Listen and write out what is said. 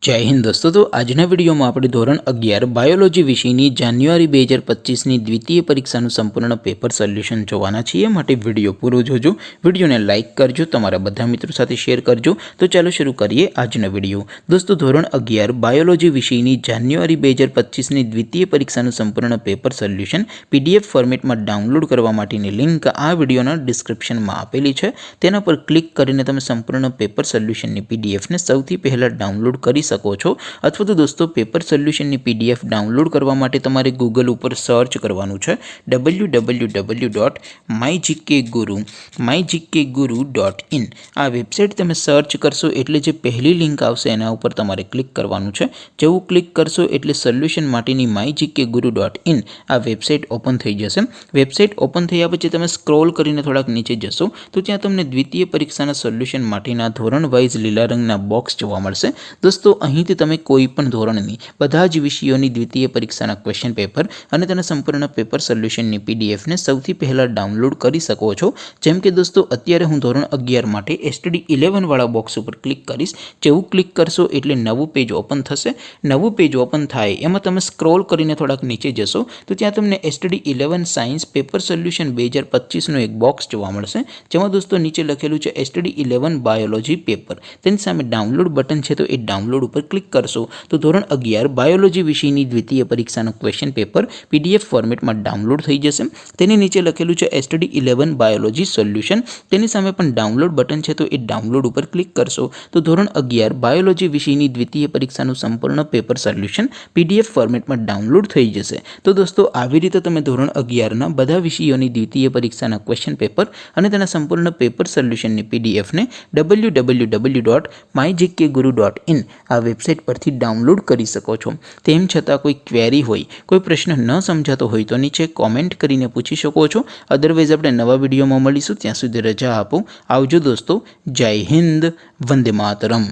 जय हिंद दोस्तों। तो આજના વિડીયોમાં આપણે ધોરણ 11 બાયોલોજી વિષયની જાન્યુઆરી 2025ની દ્વિતીય પરીક્ષાનું સંપૂર્ણ પેપર સોલ્યુશન જોવાના છીએ। માટે વિડીયો પૂરો જોજો, વિડીયોને લાઇક કરજો, તમારા બધા મિત્રો સાથે શેર કરજો। તો ચાલો શરૂ કરીએ આજનો વિડીયો। દોસ્તો ધોરણ 11 બાયોલોજી વિષયની જાન્યુઆરી 2025ની દ્વિતીય પરીક્ષાનું સંપૂર્ણ પેપર સોલ્યુશન પીડીએફ ફોર્મેટમાં ડાઉનલોડ કરવા માટેની લિંક આ વિડીયોના ડિસ્ક્રિપ્શનમાં આપેલી છે। તેના પર ક્લિક કરીને તમે સંપૂર્ણ પેપર સોલ્યુશનની પીડીએફને સૌથી પહેલાં ડાઉનલોડ કરી શકો છો। અથવા તો દોસ્તો પેપર સોલ્યુશનની પીડીએફ ડાઉનલોડ કરવા માટે તમારે ગૂગલ ઉપર સર્ચ કરવાનું છે www.mygkguru.in। આ વેબસાઇટ તમે સર્ચ કરશો એટલે જે પહેલી લિંક આવશે એના ઉપર તમારે ક્લિક કરવાનું છે। જેવું ક્લિક કરશો એટલે સોલ્યુશન માટેની mygkguru.in આ વેબસાઇટ ઓપન થઈ જશે। વેબસાઇટ ઓપન થયા પછી તમે સ્ક્રોલ કરીને થોડાક નીચે જશો તો ત્યાં તમને દ્વિતીય પરીક્ષાના સોલ્યુશન માટેના ધોરણ વાઇઝ લીલા રંગના બોક્સ જોવા મળશે। દોસ્તો અહીંથી તમે કોઈ પણ ધોરણની બધા જ વિષયોની દ્વિતીય પરીક્ષાના ક્વેશ્ચન પેપર અને તેના સંપૂર્ણ પેપર સોલ્યુશનની પીડીએફને સૌથી પહેલાં ડાઉનલોડ કરી શકો છો। જેમ કે દોસ્તો અત્યારે હું ધોરણ 11 માટે STD 11 વાળા બોક્સ ઉપર ક્લિક કરીશ। જેવું ક્લિક કરશો એટલે નવું પેજ ઓપન થશે। નવું પેજ ઓપન થાય એમાં તમે સ્ક્રોલ કરીને થોડાક નીચે જશો તો ત્યાં તમને STD 11 સાયન્સ પેપર સોલ્યુશન 2025નું એક બોક્સ જોવા મળશે, જેમાં દોસ્તો નીચે લખેલું છે STD 11 બાયોલોજી પેપર। તેની સામે ડાઉનલોડ બટન છે, તો એ ડાઉનલોડ ઉપર ક્લિક કરશો તો ધોરણ 11 બાયોલોજી વિષયની દ્વિતીય પરીક્ષાનું ક્વેશ્ચન પેપર પીડીએફ ફોર્મેટમાં ડાઉનલોડ થઈ જશે। તેની નીચે લખેલું છે STD 11 બાયોલોજી સોલ્યુશન, તેની સામે પણ ડાઉનલોડ બટન છે, તો એ ડાઉનલોડ ઉપર ક્લિક કરશો તો ધોરણ 11 બાયોલોજી વિષયની દ્વિતીય પરીક્ષાનું સંપૂર્ણ પેપર સોલ્યુશન પીડીએફ ફોર્મેટમાં ડાઉનલોડ થઈ જશે। તો દોસ્તો આવી રીતે તમે ધોરણ 11ના બધા વિષયોની દ્વિતીય પરીક્ષાના ક્વેશ્ચન પેપર અને તેના સંપૂર્ણ પેપર સોલ્યુશનની પીડીએફને www.mygkguru.in આ વેબસાઇટ પરથી ડાઉનલોડ કરી શકો છો। તેમ છતાં કોઈ ક્વેરી હોય, કોઈ પ્રશ્ન ન સમજાતો હોય તો નીચે કોમેન્ટ કરીને પૂછી શકો છો। અદરવાઇઝ આપણે નવા વિડીયોમાં મળીશું, ત્યાં સુધી રજા આપો। આવજો દોસ્તો, જય હિન્દ, વંદે માતરમ।